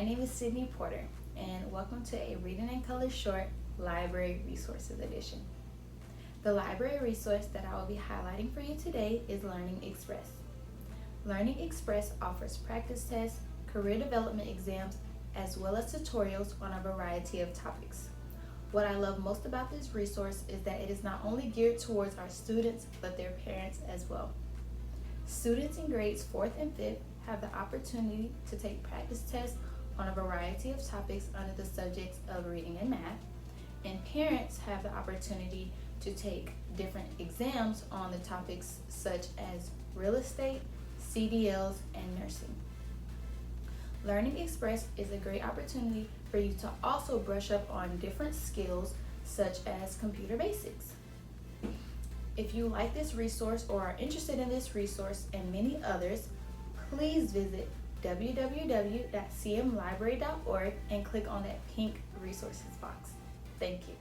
name is Sydney Porter, and welcome to a Reading in Color Short Library Resources Edition. The library resource that I will be highlighting for you today is Learning Express. Learning Express offers practice tests, career development exams, as well as tutorials on a variety of topics. What I love most about this resource is that it is not only geared towards our students, but their parents as well. Students in grades 4th and 5th have the opportunity to take practice tests on a variety of topics under the subjects of reading and math, and parents have the opportunity to take different exams on the topics such as real estate, CDLs, and nursing. Learning Express is a great opportunity for you to also brush up on different skills such as computer basics. If you like this resource or are interested in this resource and many others, please visit www.cmlibrary.org and click on that pink resources box. Thank you.